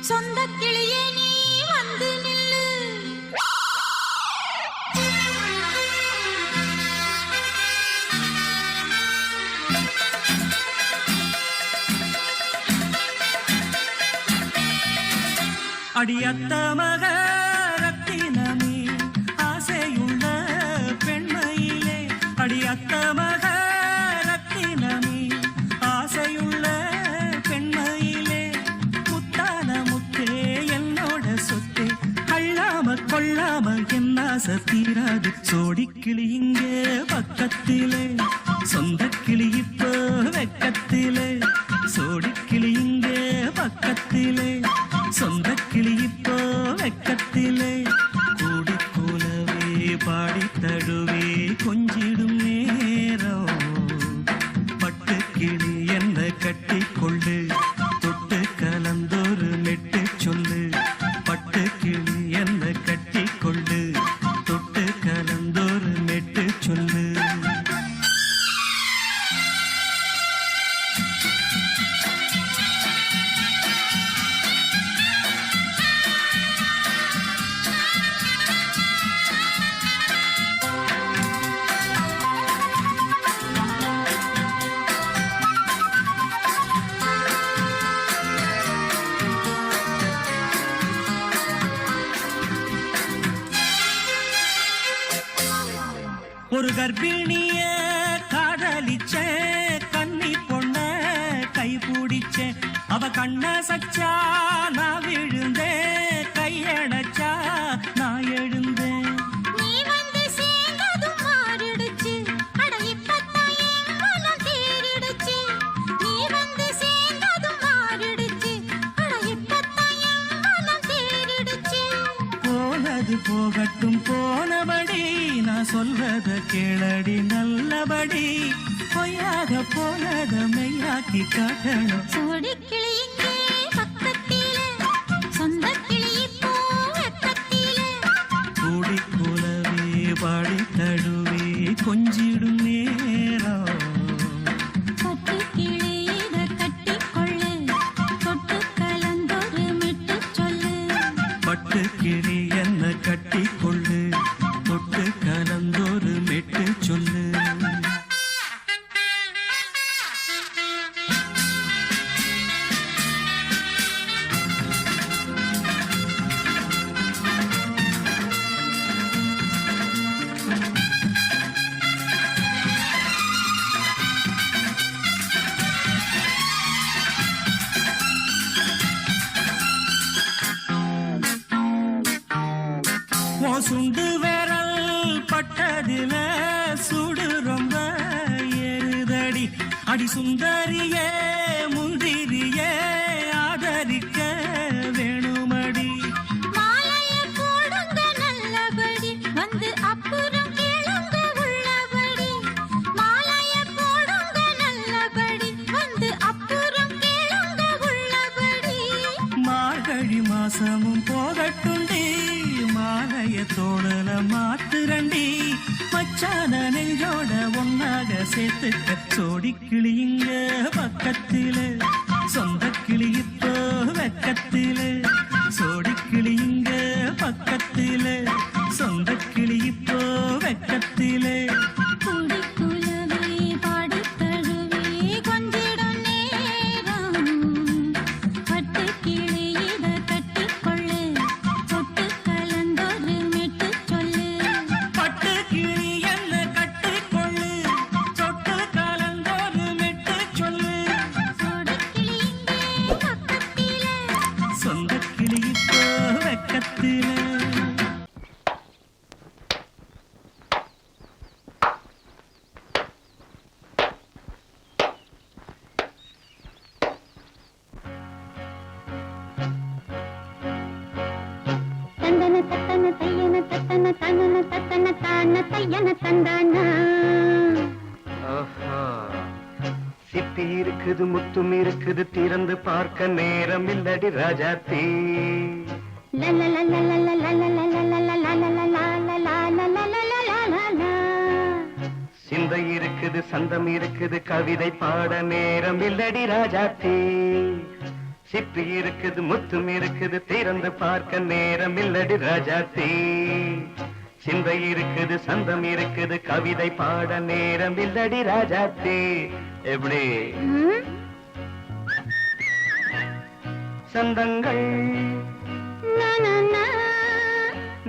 சொந்த கிளியே நீ வந்து நில்லு. அடியத்த மக ரத்தினமே ஆசையுள்ள பெண்மையிலே, அடியத்த மக ரத்தினமே ஆசையுள்ள பெண்மையிலே, முத்தான முத்தே என்னோட சொத்தே, அள்ளாம கொள்ளாம என் ஆசை தீராது. சோடிக்கிளி இங்கே பக்கத்திலே, சொந்த கிளி இப்போ வெக்கத்திலே, சோடிக்கிளி இங்கே பக்கத்திலே, சொந்த கிளி இப்போ வெக்கத்திலே, கூடி கூலவே பாடி தழுவே கொஞ்சிடும் நேரம், பட்டு கிளி என்ன கட்டி கொள்ளு, தொட்டு கலந்தொரு மெட்டு சொல்லு, பட்டு கிளி என்ன கட்டி கொள்ளு, தொட்டு கலந்தொரு மெட்டு சொல்லு. ஒரு கர்ப்பிணிய காதலிச்ச கண்ணி பொண்ண கை பிடிச்ச, அவ கண்ண சச்சா நான் விழுந்தேன், கையடைச்சா நான் எழுந்தேன். நீ வந்து சேர்ந்ததும் மாறிடுச்சு, அட இப்பத்தான் என் மனம் தேறிடுச்சு. நீ வந்து சேர்ந்ததும் மாறிடுச்சு, அட இப்பத்தான் என் மனம் தேறிடுச்சு. போனது போகட்டும் போனபடி, நான் சொல்வத கேளடி நல்லபடி, பொய்யாக போனத மெய்யாக்கி காட்டணும். சோடிக்கிளி இங்கே பக்கத்திலே, சொந்த கிளி இப்போ வெக்கத்திலே, கூடி கூலவே பாடி தழுவே கொஞ்சிடும் நேரம், பட்டு கிளி இத கட்டிக்கொள்ளு, தொட்டு கலந்தொரு மெட்டு சொல்லு. பட்டு கிளி என்ன கட்டி கொள்ளு, தொட்டு கலந்தொரு மெட்டு சொல்லு. சுண்டு விரல் பட்டதில சுடு ரொம்ப ஏறுதடி, அடி சுந்தரியே முந்திரியே ஆதரிக்க வேணுமடி. மாலைய போடுங்க நல்லபடி, வந்து அப்புறம் கேளுங்க உள்ளபடி. மாலைய போடுங்க நல்லபடி, வந்து அப்புறம் கேளுங்க உள்ளபடி. மார்கழி மாசமும் போகட்டுண்டி, மாலைய தோழல மாத்துரண்டி, மச்சான நெஞ்சோட ஒன்னாக சேர்த்துக்க. சோடிக்கிளி இங்க பக்கத்திலே, சொந்த கிளி இப்போ வெக்கத்திலே, சோடிக்கிளி இங்க பக்கத்திலே, சொந்த கிளி இப்போ வெக்கத்திலே, கூடி குலவே பாடி தழுவே கொஞ்சிடும் நேரம், பட்டு கிளி இத கட்டிக்கொள்ளு, தொட்டு கலந்தொரு மெட்டு சொல்லு. பட்டு கிளி என்ன கட்டிக்கொள்ளு, தொட்டு கலந்தொரு மெட்டு சொல்லு. சோடிக்கிளி இங்கே பக்கத்திலே, சொந்த கிளி இப்போ வெக்கத்திலே. தந்தன தத்தன தையன தத்தன தனன தத்தன தான தையன தந்தானா. ஆஹா, சிப்பி இருக்குது முத்தும் இருக்குது, திறந்து பார்க்க நேரம் இல்லடி ராஜாத்தி. சிந்தை இருக்குது சந்தம் இருக்குது, கவிதை பாட நேரம் இல்லடி ராஜாத்தி. சிப்பி இருக்குது முத்தும் இருக்குது திறந்து பார்க்க நேரம் இல்லடி ராஜாத்தி சிந்தை இருக்குது சந்தம் இருக்குது கவிதை பாட நேரம் இல்லடி ராஜாத்தி எப்படி சந்தங்கள்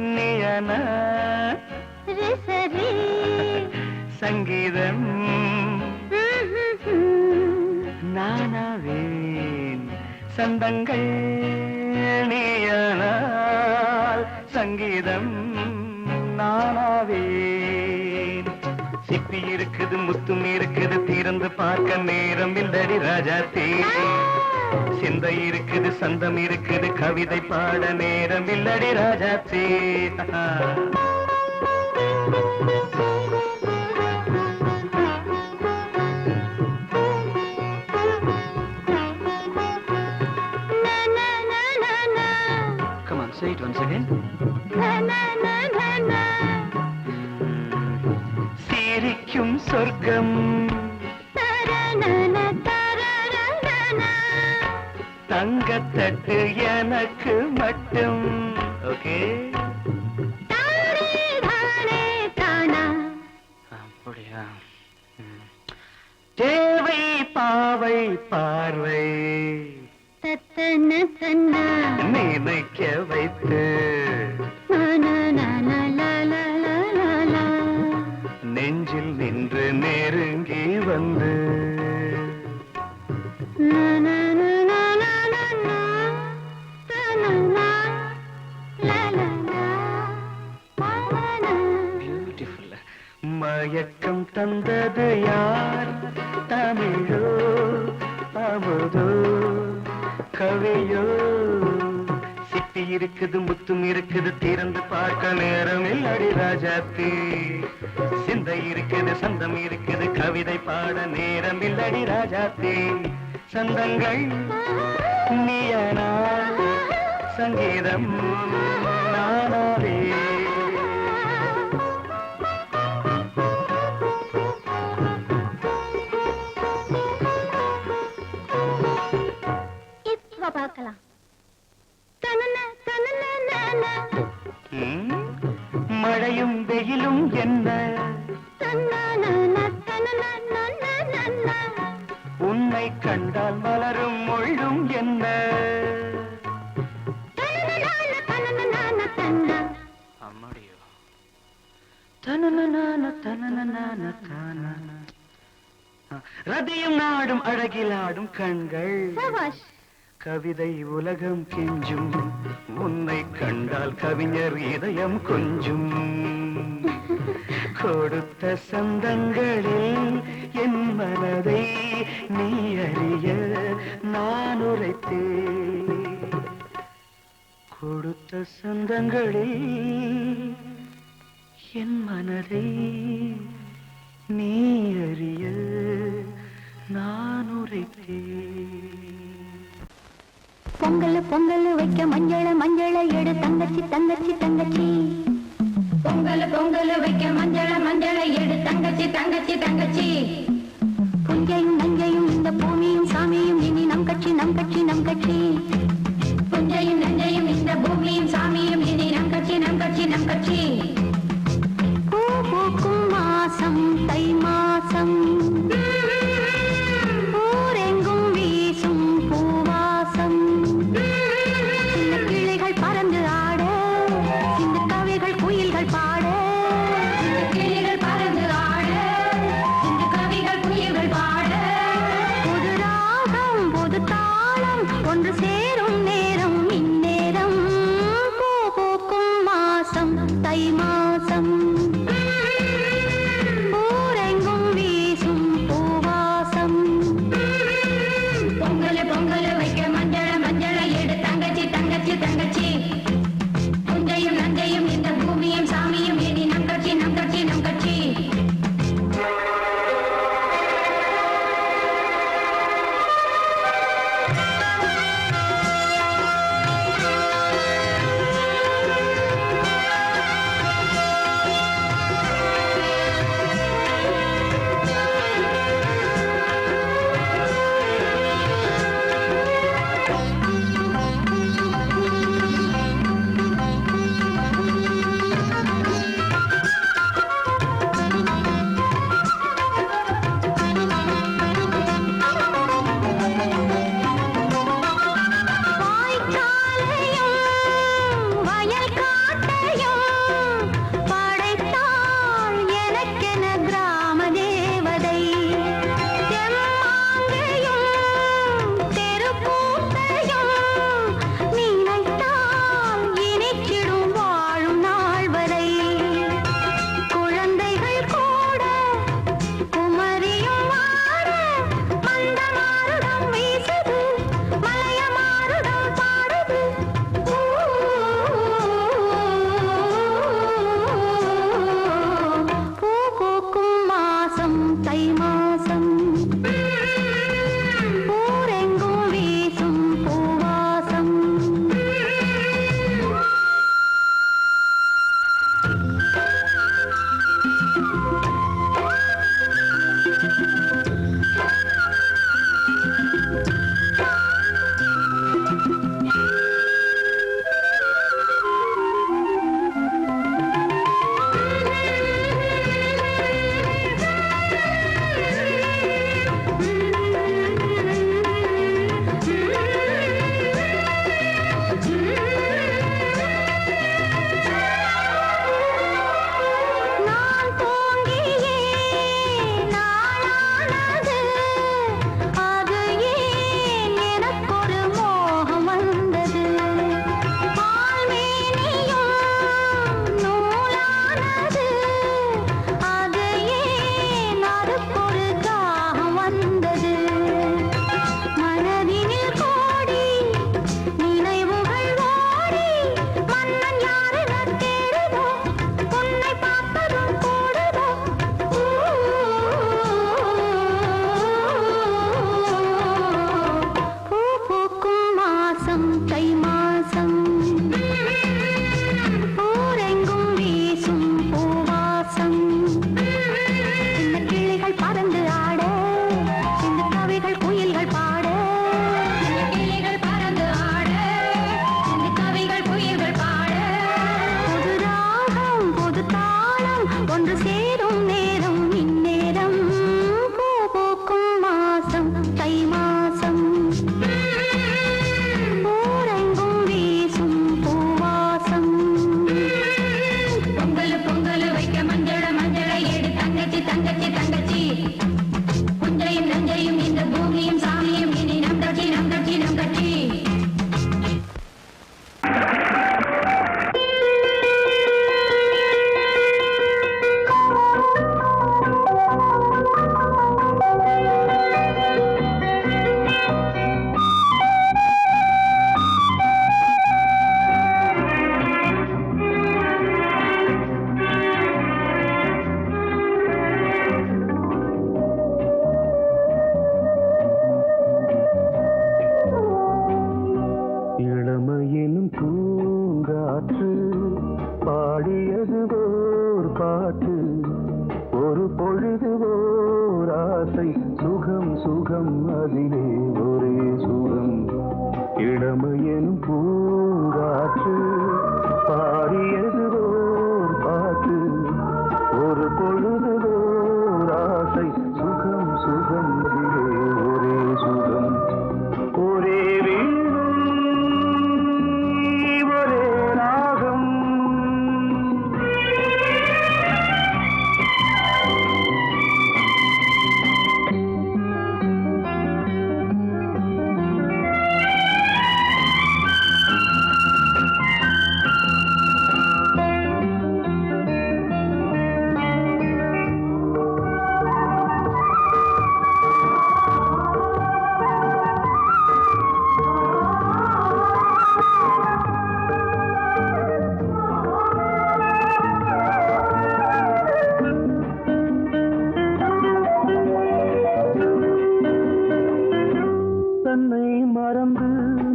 நீயன சங்கீதம் நானாவேன் சந்தங்கள் நீயானால் சங்கீதம் நானாவேன் சிப்பி இருக்குது முத்தும் இருக்குது திறந்து பார்க்க நேரம் இல்லடி ராஜாத்தே சிந்தை இருக்குது சந்தம் இருக்குது கவிதை பாட நேரம் இல்லடி ராஜாத்தே Say it once again. சிரிக்கும் சொர்க்கம் தங்கத்தட்டு எனக்கு மட்டும் ஓகே அப்படியா தேவை பாவை பார்வை நினைக்க வைத்து நெஞ்சில் நின்று நெருங்கி வந்து பியூட்டிஃபுல் மயக்கம் தந்தது யார் தமிழோ அமுதோ கவியோ சிப்பி இருக்குது முத்தும் இருக்குது திறந்து பார்க்க நேரம் இல்லடி ராஜாத்தி சிந்தை இருக்குது சந்தம் இருக்குது கவிதை பாட நேரம் இல்லடி ராஜாத்தி சந்தங்கள் நீயனா சங்கீதம் நானாவே பார்க்கலாம் மழையும் வெயிலும் என்ன உன்னை கண்டால் மலரும் மொழியும் என்ன அம்மாடியோ ரதியும் நாடும் அழகிலாடும் கண்கள் கவிதை உலகம் கெஞ்சும் உன்னை கண்டால் கவிஞர் இதயம் கொஞ்சும் கொடுத்த சந்தங்களில் என் மனதை நீ அறிய நான் உரைத்தேன் கொடுத்த சந்தங்களில் என் மனதை நீ அறிய நான் உரைத்தேன் பொங்கல் பொங்கல் வைக்க மஞ்சள மஞ்சள எடு தங்கச்சி தங்கச்சி தங்கச்சி பொங்கல் பொங்கல் வைக்க மஞ்சள மஞ்சள எடு தங்கச்சி தங்கச்சி தங்கச்சி புஞ்சையும் நஞ்சையும் இந்த பூமியும் சாமியும் இனி நம் கட்சி நம் கட்சி நம் கட்சி புஞ்சையும் நஞ்சையும் இந்த பூமியும் சாமியும் இனி நம் கட்சி நம் கட்சி நம் கட்சி பூ பூக்கும் மாசம் தை மாசம் பாடியது ஓர் பாட்டு ஒரு பொழுது ஓர் ஆசை சுகம் சுகம் அதிலே ஒரே சுகம் இளமையின் பூங்காற்று பாடியது ஓர் பாட்டு ஒரு பொழுது ஓர் ஆசை சுகம் சுகம் அதிலே ஒரே சுகம் ஒரே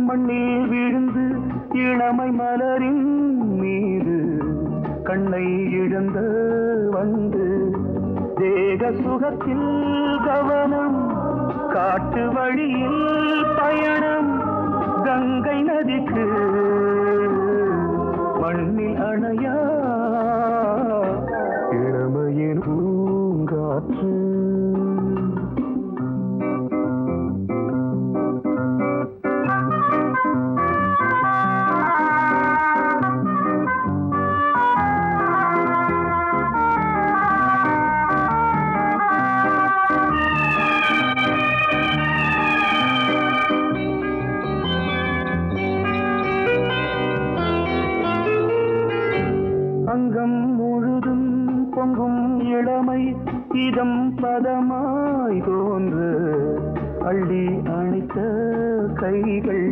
மண்ணில் விழுந்து இளமை மலரின் மீது கண்ணை இழந்த வந்து தேக சுகத்தில் கவனம் காட்டு வழியில் பயணம் கங்கை நதிக்கு மண்ணில் அணையா இளமையின் பூங்காற்று அங்கம் முழுதும் பொங்கும் இளமை இதம் பதமாய் தோன்று அள்ளி அணைத்த கைகள்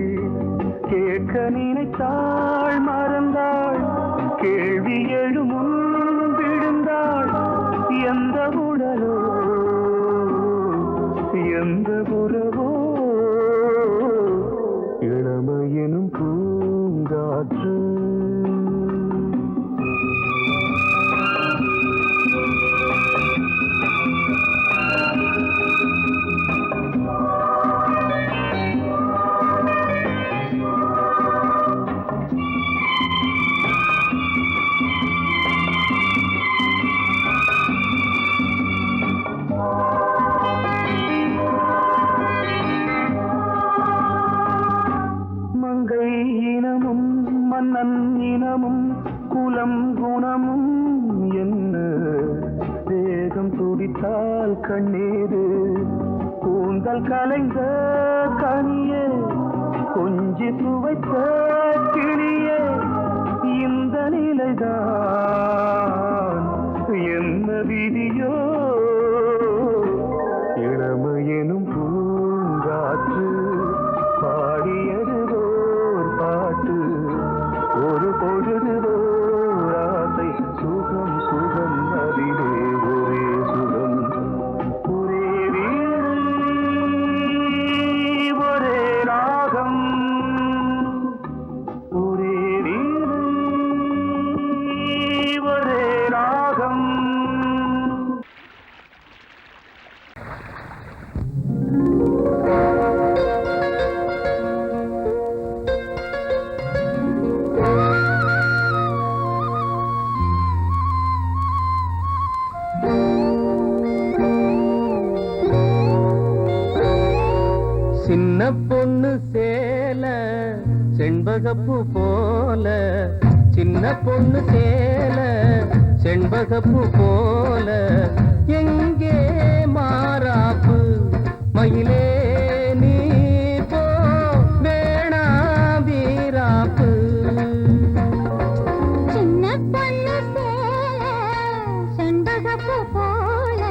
கேட்க நினைத்தாள் மறந்தாள் கேள்வி எழுமுன் விழுந்தாள் எந்த உடலோ எந்த புறவோ இளமையெனும் பூங்காற்று மன்னன் இனமும் குலம் குணமும் என்ன தேகம் துடித்தால் கண்ணீரு கூந்தல் கலைந்த கனியே கொஞ்சி சுவைத்த கிளியே இந்த நிலைதான் என்ன விதியோ இளமையெனும் பூங்காற்று பாடியது ஓர் பாட்டு ஒரு பொழுது ஆசை சுகம் சுகம் அதிலே ஒரே சுகம் ஒரே வீடு ஒரே ராகம் ஒரே வீடு ஒரே ராகம் சின்ன பொண்ணு சேல செண்பகப்பூ போல சின்ன பொண்ணு சேல செண்பகப்பூ போல எங்கே மாறாப்பு மயிலே நீ போ வேணா வீராப்பு சின்ன பொண்ணு சேல செண்பகப்பூ போல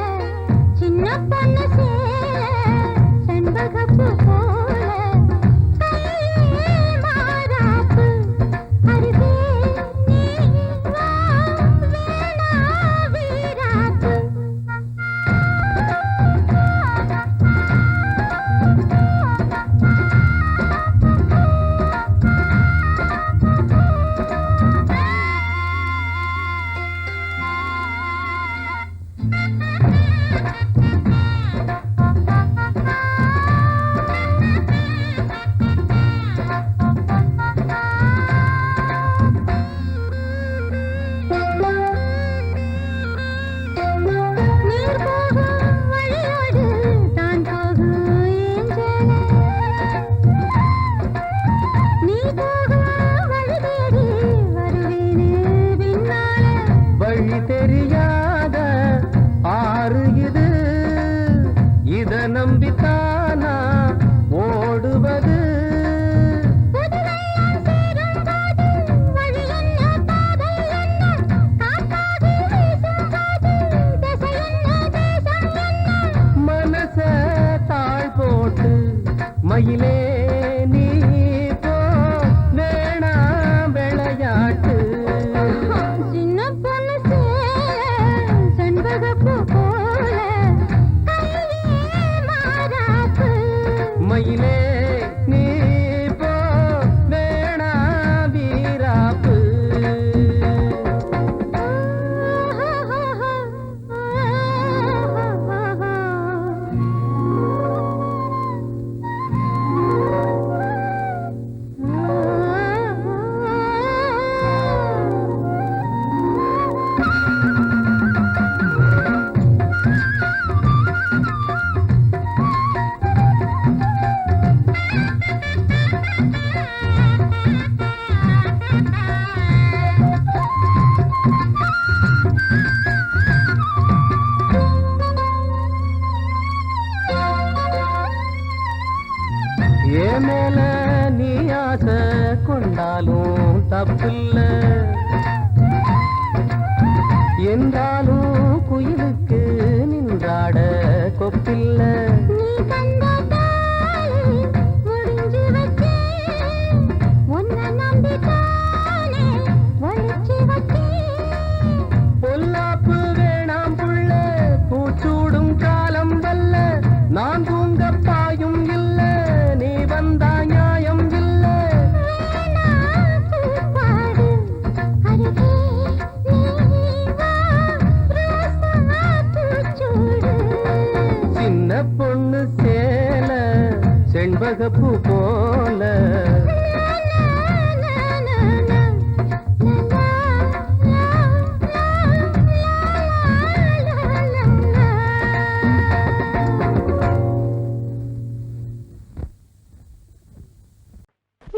சின்ன பொண்ணு சேல செண்பகப்பூ போல கையே மாறாப்பு அருகே நீ வா வேணா வீராப்பு ஆசை கொண்டாலும் தப்பில்ல என்றாலும் குயிலுக்கு நின்றாட கொப்பில்ல நீ தந்ததாலே முடிஞ்சு வச்சேன் உன்னை நம்பித்தானே ஒழிச்சு வச்சேன் பொல்லாப்பு வேணாம் புள்ள பூச்சூடும் காலம் வல்ல நான் தூங்க பாயும் இல்ல நீ வந்தா நியாயம் இல்ல பாடு அருகே நீ வா ரோசா பூச்சூடு சின்ன பொண்ணு சேல செண்பகப்பூ போல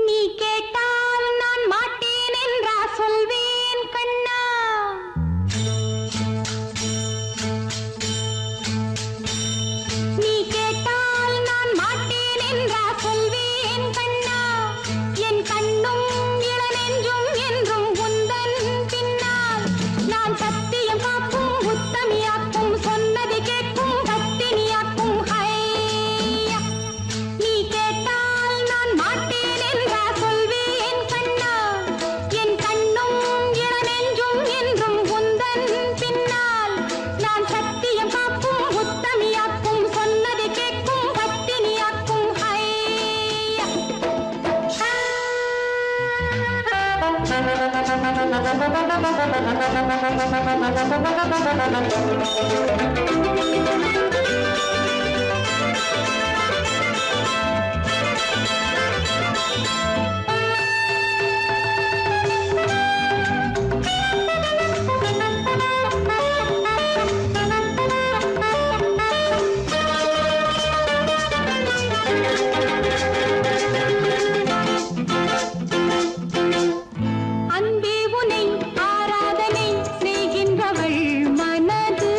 நீ கேட்டால் நான் மாட்டேன் என்றா சொல்வேன் கண்ணா நீ கேட்டால் நான் மாட்டேன் என்றா சொல்வேன் கண்ணா என் கண்ணும் இளநெஞ்சும் என்றும் உந்தன் பின்னால் நான் சத்தியம் காக்கும் உத்தமியாக்கும் சொன்னதை கேட்கும் பத்தினியாக்கும் ஹையா நீ கேட்டால் நான் மாட்டேன் என்றா சொல்வேன் கண்ணா என் கண்ணும் இளநெஞ்சும் என்றும் உந்தன் பின்னால் நான் சத்தியம் காக்கும் உத்தமியாக்கும் சொன்னதை கேட்கும் பத்தினியாக்கும் ஹையா அன்பே உனை ஆராதனை செய்கின்றவள் மனது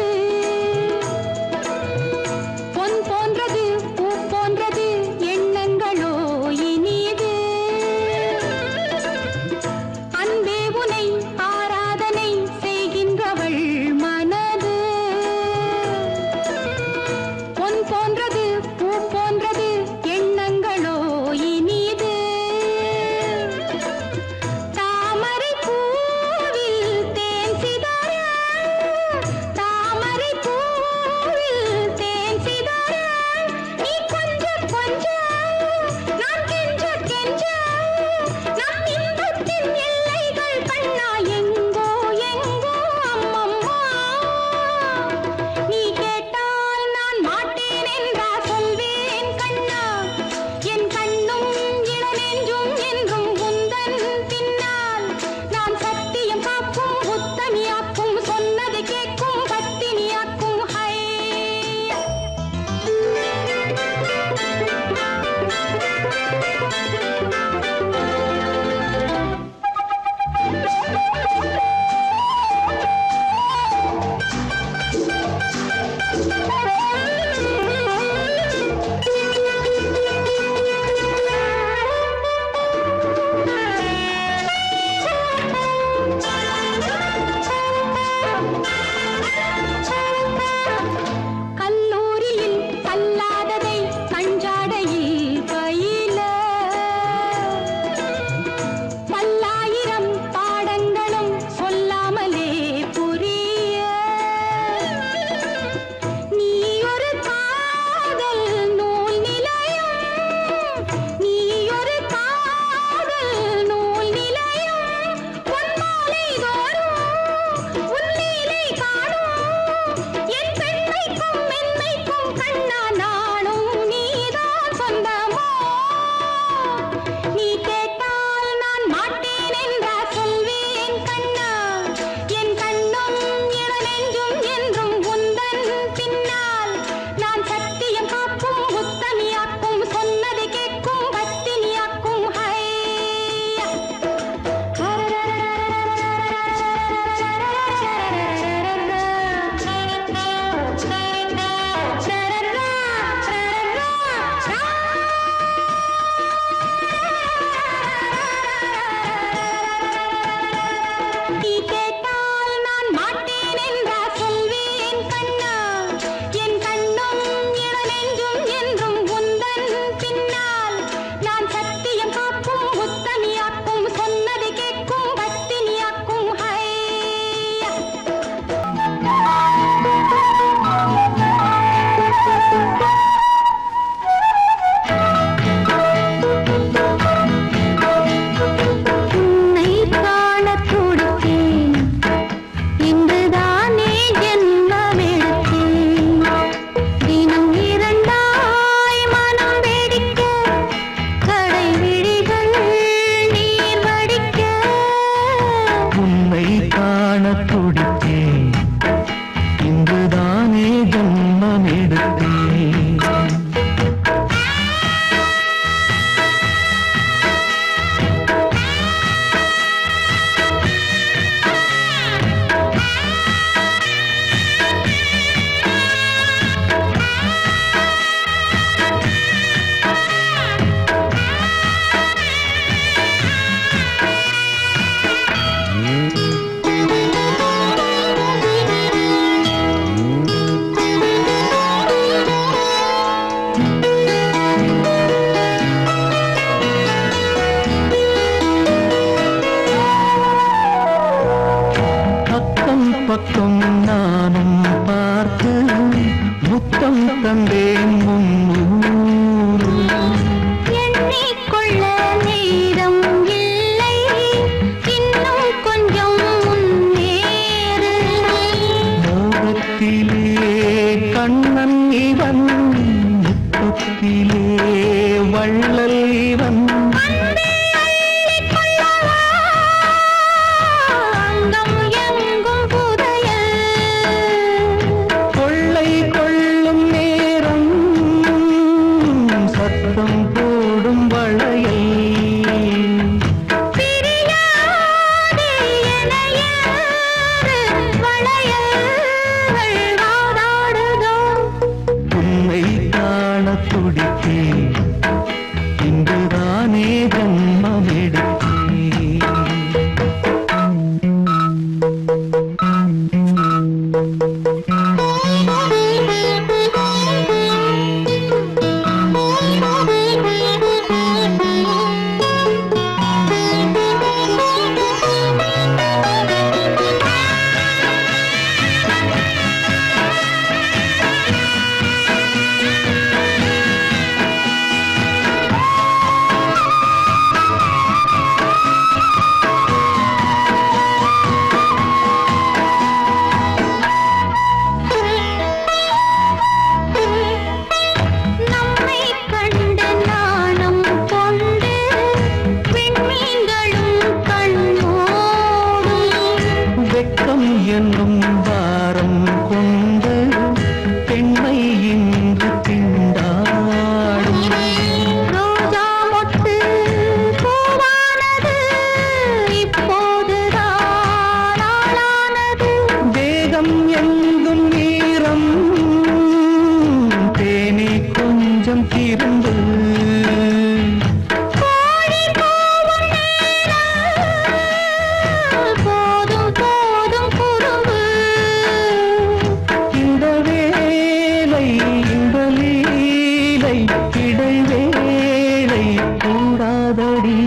பாரடி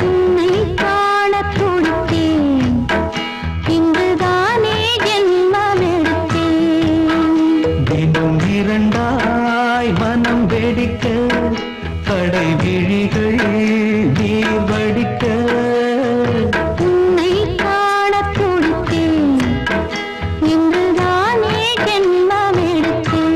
உன்னை காண துடித்தேன் இங்குதானே ஜென்மமெடுத்தேன் தினம் இரண்டாய் மனம் வெடிக்க கடை விழிகள் நீர் வடிக்க உன்னை காண துடித்தேன் இங்குதானே ஜென்மமெடுத்தேன்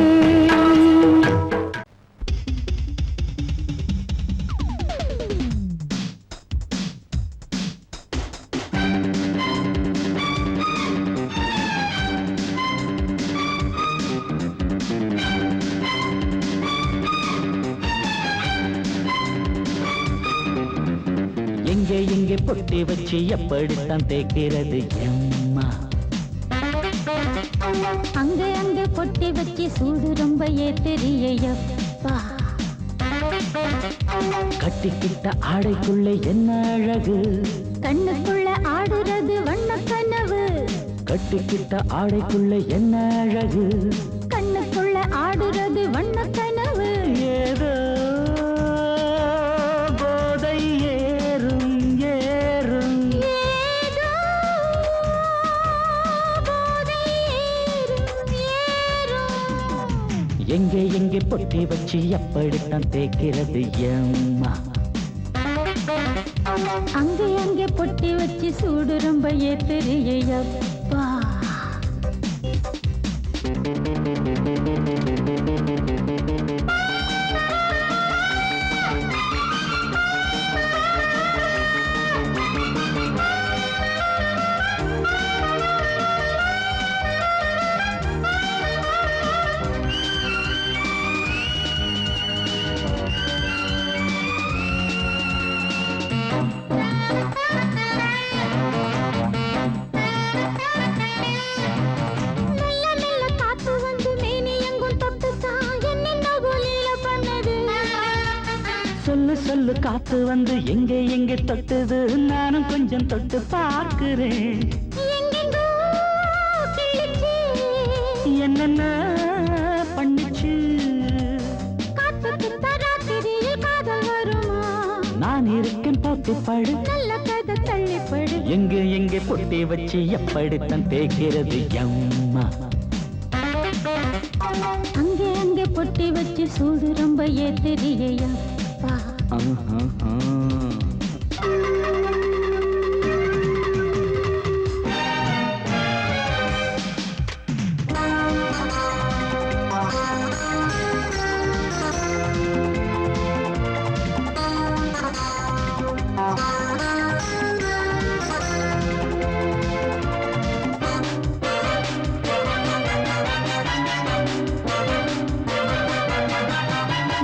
எங்கே எங்கே பொட்டி வச்சு எப்படித்தான் தேய்க்கிறது எம்மா அங்க அங்க பொட்டி வச்சு சூடு ரொம்ப ஏத்தெரியப்பா கட்டிக்கிட்ட ஆடைக்குள்ளே என்ன அழகு கண்ணுக்குள்ள ஆடுறது வண்ண கனவு கட்டிக்கிட்ட ஆடைக்குள்ளே என்ன அழகு கண்ணுக்குள்ள ஆடுறது வண்ண கனவு ஏதோ போதை ஏறும் ஏறும் ஏதோ போதை ஏறும் ஏறும் எங்கே எங்கே பொட்டி வச்சு எப்படித்தான் தேய்க்கிறது எம்மா அங்கே அங்கே பொட்டி வச்சு சூடு ரொம்ப ஏத்தெரியப்பா சொல்லு சொல்லு காத்து வந்து எங்கே எங்கே தொட்டுது நானும் கொஞ்சம் தொட்டு பார்க்கிறேன் என்னென்ன பண்ணிச்சு நான் இருக்கேன் பார்த்து படு எங்கே எங்கே பொட்டி வச்சு எப்படித்தான் தேய்க்கிறது எம்மா அங்கே அங்கே பொட்டி வச்சு சூடு ரொம்ப ஏத்தெரியப்பா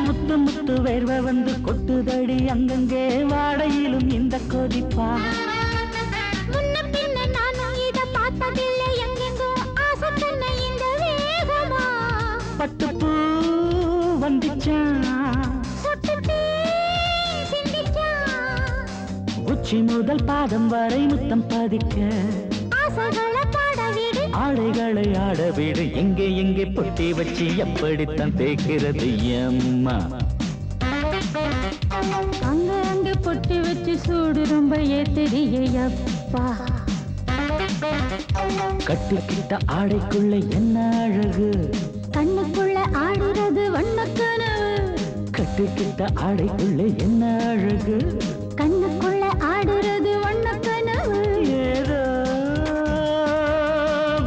முத்து முத்து வேர்வை வந்து கொட்டுதடி அங்கங்கே வாடையிலும் இந்த கொதிப்பா முன்ன பின்ன நானும் இத பார்த்ததில்லை எங்கெங்கோ ஆசை தன்னை இந்த வேகமா பட்டுப்பூ வந்துச்சா சொட்டுட்டே சிந்திச்சா உச்சி முதல் பாதம் வரை முத்தம் பதிக்க ஆசைகளை பாட விடு ஆடைகளை ஆட வீடு எங்கே எங்கே பொட்டி வச்சு எப்படித்தான் தேய்க்கிறது எம்மா அங்க அங்க பொட்டி வச்சு சூடு ரொம்ப ஏத்தெரியப்பா கட்டிக்கிட்ட ஆடைக்குள்ள என்ன அழகு கண்ணுக்குள்ள ஆடுறது வண்ண கனவு கட்டிக்கிட்ட ஆடைக்குள்ள என்ன அழகு கண்ணுக்குள்ள ஆடுறது வண்ண கனவு ஏதோ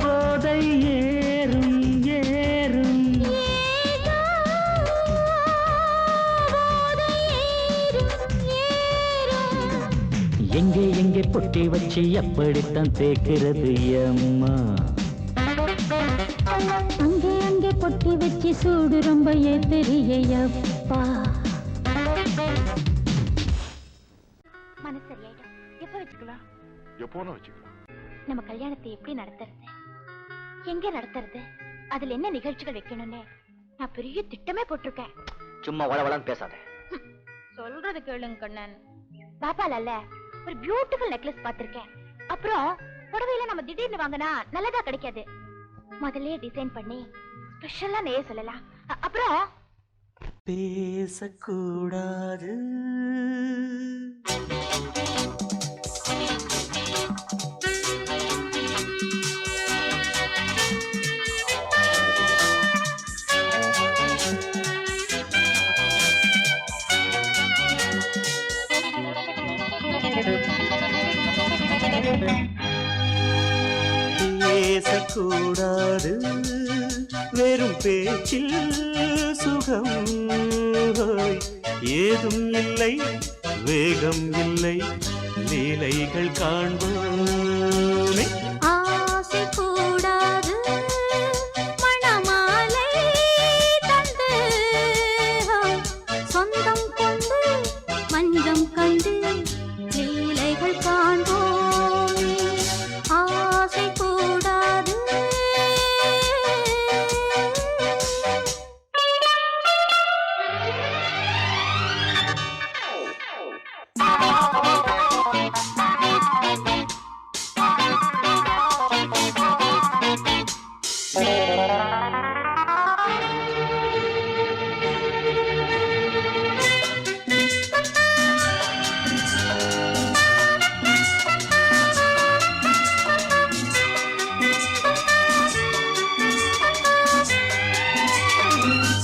போதை ஏறும் ஏறும் ஏதோ போதை ஏறும் ஏறும் எங்கே எங்கே பொட்டி வச்சு எப்படித்தான் தேய்க்கிறது எம்மா அங்கே அங்கே பொட்டி வச்சு சூடு ரொம்ப ஏத்தெரியப்பா மனசு சரியாயிடும் எப்ப வச்சுக்கலாம் எப்போனா வச்சுக்கலாம். நம்ம கல்யாணத்தை எப்படி நடத்துறது எங்க நடத்துறது அதுல என்ன நிகழ்ச்சிகள் வைக்கணும்னு நான் பெரிய திட்டமே போட்டிருக்கேன் சும்மா வளவளன்னு பேசாத. சொல்றது கேளுங்க கண்ணன் பாப்பால ஒரு பியூட்டிஃபுல் நெக்லஸ் பாத்திருக்கேன். அப்புறம் புடவையில நம்ம திடீர்னு வாங்கினா நல்லதா கிடைக்காது. முதல்ல டிசைன் பண்ணி ஸ்பெஷலா நெய்ய சொல்லலாம். அப்புறம் பேசக்கூடாது. பேசக்கூடாது வெறும் பேச்சில் சுகம் ஏதும் இல்லை வேகம் இல்லை லீலைகள் காண்போமே. ஆசை கூடாது மணமாலை தந்து சொந்தம் கொண்டு மஞ்சம் கண்டு லீலைகள் காண்போமே. ஆசை கூடாது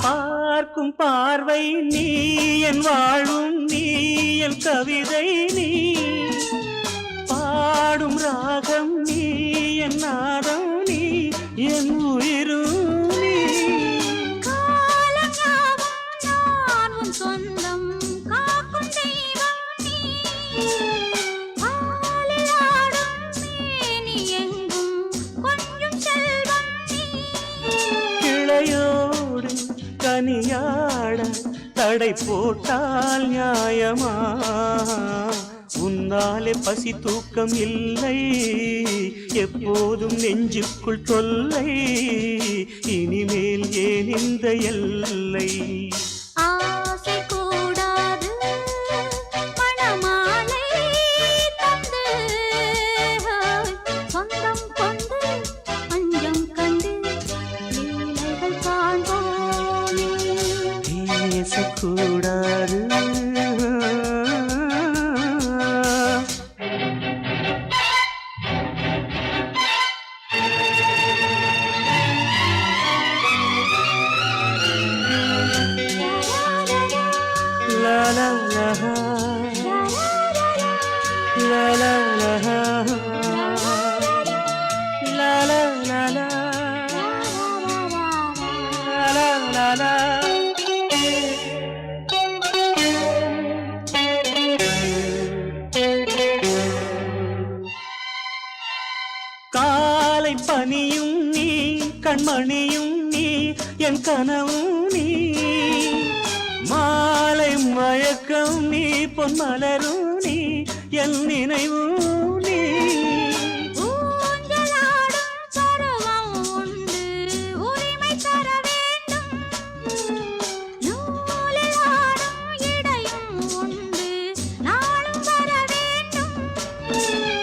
பார்க்கும் பார்வை நீ என் வாழும் நீ என் கவிதை நீ பாடும் ராகம் நீ என் நாதம் நீ என் உயிரும் நீ. நான் உன் சொந்தம் காக்கும் தெய்வம் நீ ஆளில் ஆடும் மேனி எங்கும் கொஞ்சம் செல்வம் நீ. கிளையோடு கனியாட தடை போட்டால் நியாயமா உன்னாலே பசி தூக்கம் இல்லை எப்போதும் நெஞ்சுக்குள் தொல்லை இனிமேல் ஏன் இந்த எல்லை. ஆசை கூடாது மணமாலை தந்து சொந்தம் கொண்டு மஞ்சம் கண்டு லீலைகள் காண்போமே. பேசக்கூடாது la la la la la la la la la la la la la. காலை பனியும் நீ கண்மணியும் நீ என் கனவும் நீ மாலை மயக்கம் நீ பொன்மலரும் நீ என் நினைவும் நீ. ஊஞ்சலாடும் பருவம் உண்டு உரிமை தர வேண்டும் நூலில் ஆடும் இடையும் உண்டு நாளும் வர வேண்டும்.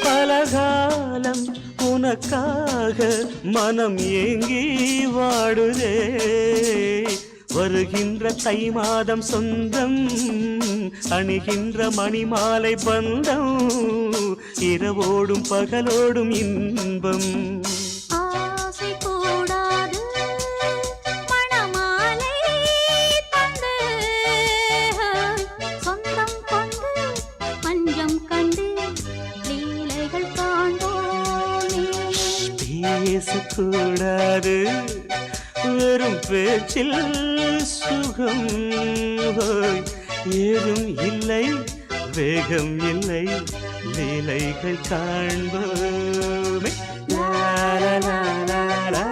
பலகாலம் உனக்காக மனம் ஏங்கி வாடுதே வருகின்ற தை மாதம் சொந்தம் அணிகின்ற மணிமாலை பந்தம் இரவோடும் பகலோடும் இன்பம். ஆசை கூடாது மணமாலை தந்து சொந்தம் கொண்டு மஞ்சம் கண்டு லீலைகள் காண்போமே. பேசக்கூடாது வெறும் பேச்சில் சுகம் ஏதும் இல்லை வேகம் இல்லை லீலைகள் காண்போமே. லா லா லா லா.